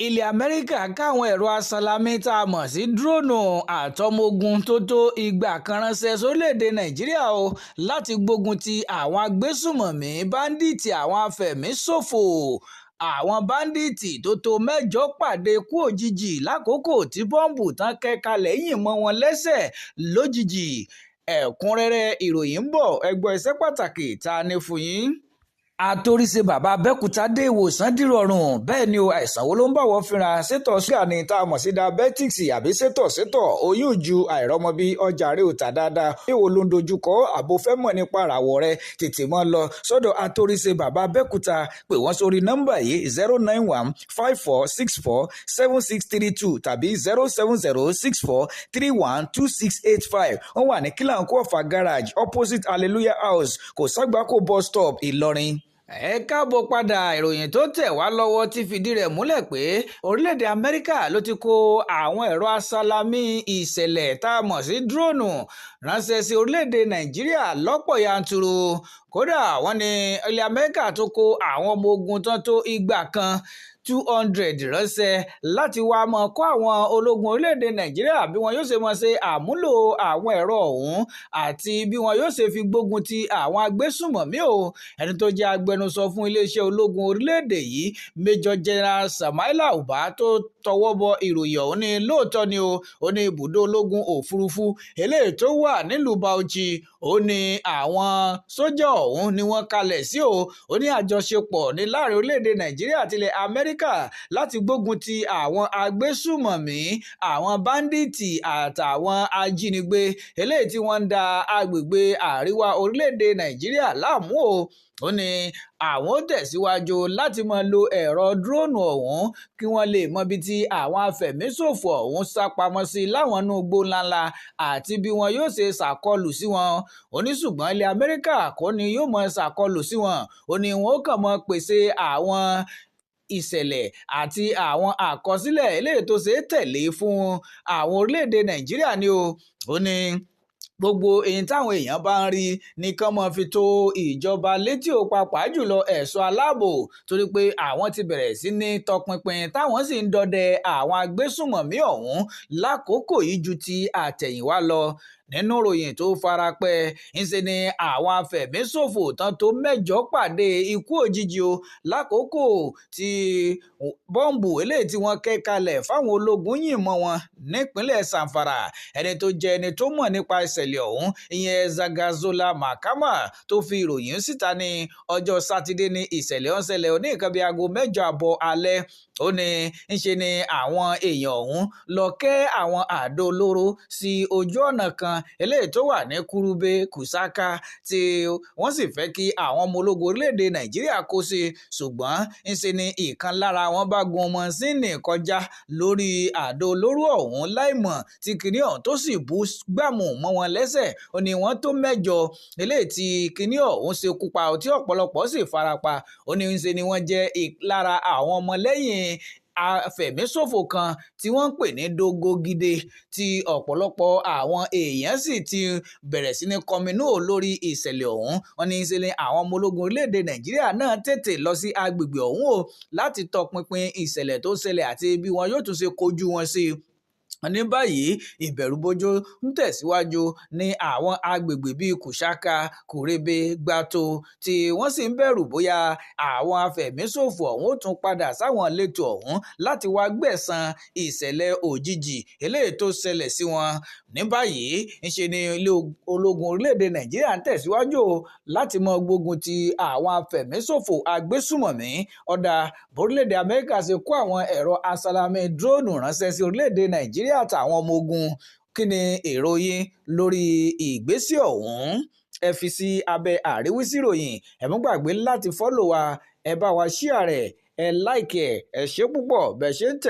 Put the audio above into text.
ilẹ̀ Amẹ́ríkà káwọn ẹ̀rọ aṣàlámì tá a mọ̀ sí dúróònù àtọmọogun tó 200 kan ránṣẹ́ sórílẹ̀‐èdè Nàìjíríà láti gbógun ti àwọn agbésùmọ̀mí báńdíìtì àwọn afẹ̀míṣòfò. Àwọn báńdíìtì tó 8 pàdé ikú òjijì lákòókò tí bọ́ǹbù tán kẹ́ kalẹ̀ yìn mọ́ wọn lẹ́sẹ̀ lójijì. Ẹ̀kúnrẹ́rẹ́ ìròyìn ń bọ̀, ẹ gbọ́ iṣẹ́ pàtàkì tá a ní fún yín. Àtòrìṣe bàbá Abẹ́òkúta dé ìwòsàn dìrọ̀rùn. Bẹ́ẹ̀ ni àìsàn wo ló ń bá wọ́n fínra? Sétọ̀ ṣúgà ni tá a mọ̀ sí diabetics àbí sétọ̀ oyún ju àìrọ́mọbí, ọjà rẹ̀ ò tà dáadáa. Èwo ló ń dojúkọ? Àbò fẹ́ mọ̀ nípa àràwọ̀ rẹ̀, tètè mọ́ lọ sọ́dọ̀ àtòrìṣe bàbá Abẹ́òkúta. Pè wọ́n sórí nọ́mbà yìí 09154647632 tàbí 07064312685. Wọ́n wà ní Kílàńkó Ọ̀fà garage opposite Hallelujah House, Kò Ságbákò bus stop, Ìlọrin. Ẹ káàbọ̀ padà. Ìròyìn tó tẹ̀ wá lọ́wọ́ ti fìdí rẹ̀ múlẹ̀ pé orílẹ̀-èdè Amẹ́ríkà ló ti kó àwọn ẹ̀rọ aṣàlámì ìṣẹ̀lẹ̀ tá a mọ̀ sí dúróònù ránṣẹ́ sí orílẹ̀-èdè Nàìjíríà lọ́pọ̀ yanturu. Kódà wọ́n ní ilẹ̀ Amẹ́ríkà tó kó àwọn ọmọ ogun tán tó 200 kan 200 ránṣẹ́ láti wá mọ̀ kọ́ àwọn ológun orílẹ̀-èdè Nàìjíríà bí wọn yóò ṣe mọ̀ ṣe àmúlò àwọn ẹ̀rọ ọ̀hún àti bí wọn yóò ṣe fi gbógun ti àwọn agbésùmọ̀mí ẹni tó jẹ́ agbẹnusọ fún iléeṣẹ́ ológun orílẹ̀-èdè yìí Major General Samaila Uba tó tọwọ́ bọ ìròyìn ọ̀hún ní lóòótọ́ ni ó ní ibùdó ológun òfurufú eléyìí tó wà nílùú Bauchi ó ní àwọn sójà ọ̀hún ni wọ́n kalẹ̀ sí ó ní àjọṣepọ̀ ní láàrin orílẹ̀-èdè Nàìjíríà àti ilẹ̀ Amẹ́ríkà láti gbógun ti àwọn agbésùmọ̀mí, àwọn báńdíìtì àtàwọn ajínigbé eléyìí tí wọ́n ń da agbègbè àríwá orílẹ̀-èdè Nàìjíríà láàmú ó ní àwọn ó tẹ̀síwájú láti máa lo ẹ̀rọ dúróònù ọ̀hún kí wọ́n lè mọ ibi tí àwọn afẹ̀míṣòfò ọ̀hún sá pamọ́ sí láwọn inú igbó ńláńlá àti bí wọn yóò ṣe ṣàkọlù sí wọn. Ó ní ṣùgbọ́n ilẹ̀ Amẹ́ríkà kọ́ ni yóò mọ ṣàkọlù sí wọn. Ó ní wọn ó kàn mọ́ pèsè àwọn ìṣẹ̀lẹ̀ àti àwọn àkọsílẹ̀ eléyìí tó ṣe é tẹ̀lé fún àwọn orílẹ̀-èdè Nàìjíríà ni ó ní gbogbo èyí táwọn èèyàn bá ń rí nìkan mọ́ fi tó ìjọba létí pàápàá jùlọ ẹ̀ṣọ́ aláàbò torí pé àwọn ti bẹ̀rẹ̀ sí ní tọpinpin táwọn sì ń dọdẹ àwọn agbésùmọ̀mí ọ̀hún lákòókò yìí ju ti àtẹ̀yìnwá lọ. Nínú ìròyìn tó farapẹ́ ńṣe ni àwọn afẹ̀míṣòfò tán tó 8 pàdé ikú òjijì lákòókò tí bọ́ǹbù eléyìí tí wọ́n kẹ́ kalẹ̀ fáwọn ológun yìn mọ́ wọn nípínlẹ̀ Zamfara. Ẹni tó jẹ́ ẹni tó mọ̀ nípa ìṣẹ̀lẹ̀ ọ̀hún ìyẹn Zagazola Mahama tó fi ìròyìn síta ní ọjọ́ Sátidé ní ìṣẹ̀lẹ̀ ọ̀ṣẹ̀lẹ̀ ní nǹkan bíi aago 8 alẹ́. Ó ní ńṣe ni àwọn èèyàn ọ̀hún lọ kẹ́ àwọn àdó olóró sí ojú ọ̀nà kan eléyìí tó wà ní Kurube Kusaka tí wọ́n sì fẹ́ kí àwọn ọmọ ológun orílẹ̀-èdè Nàìjíríà kó sí, ṣùgbọ́n ńṣe ni ìkan lára wọn bá gun mọ́sínì kọjá lórí àdó olóró ọ̀hún láìmọ̀ tí kinní ọ̀hún tó sì bú gbàmù mọ́ wọn lẹ́sẹ̀. Ó ní wọ́n tó 8 eléyìí tí kinní ọ̀hún ṣekú pa tí ọ̀pọ̀lọpọ̀ sì farapa. Ó ní ńṣe ni wọ́n jẹ́ lára àwọn ọmọlẹ́yìn afẹ̀míṣòfò kan tí wọ́n ń pè ní Dogogide tí ọ̀pọ̀lọpọ̀ àwọn èèyàn sì ti bẹ̀rẹ̀ sí ní kọminú lórí ìṣẹ̀lẹ̀ ọ̀hún. Wọ́n ní ìṣẹ̀lẹ̀ àwọn ọmọ ológun orílẹ̀-èdè Nàìjíríà náà tètè lọ sí agbègbè ọ̀hún láti tọpinpin ìṣẹ̀lẹ̀ tó ṣẹlẹ̀ àti bí wọn yóò tún ṣe kojú wọn sí. Ní báyìí ìbẹ̀rùbojo ń tẹ̀síwájú ní àwọn agbègbè bíi Kùsákà, Kùrẹ́bẹ, Gbàtò tí wọ́n sì ń bẹ̀rù bóyá àwọn afẹ̀míṣòfò ọ̀hún ó tún padà sáwọn ìletò ọ̀hún láti wá gbẹ̀san ìṣẹ̀lẹ̀ òjijì eléyìí tó ṣẹlẹ̀ sí wọn. Ní báyìí ńṣe ni ilé ológun orílẹ̀-èdè Nàìjíríà ń tẹ̀síwájú láti mọ gbógun ti àwọn afẹ̀míṣòfò agbésùmọ̀mí. Ọ̀dà orílẹ̀-èdè Amẹ́ríkà ṣe kó àwọn ẹ̀rọ aṣàlámì dúróònù ránṣẹ́ sí orílẹ̀-èdè Nàìjíríà àtàwọn ọmọ ogun. Kí ni èrò yín lórí ìgbésẹ̀ ọ̀hún? Ẹ fi sí abẹ́ àríwísí ìròyìn. Ẹ má gbàgbé láti fọ́lọ̀ wa, ẹ bá wa ṣíà rẹ̀, ẹ láìkì ẹ̀, ẹ ṣé púpọ̀ bẹ́ẹ̀ ṣe ń tẹ̀.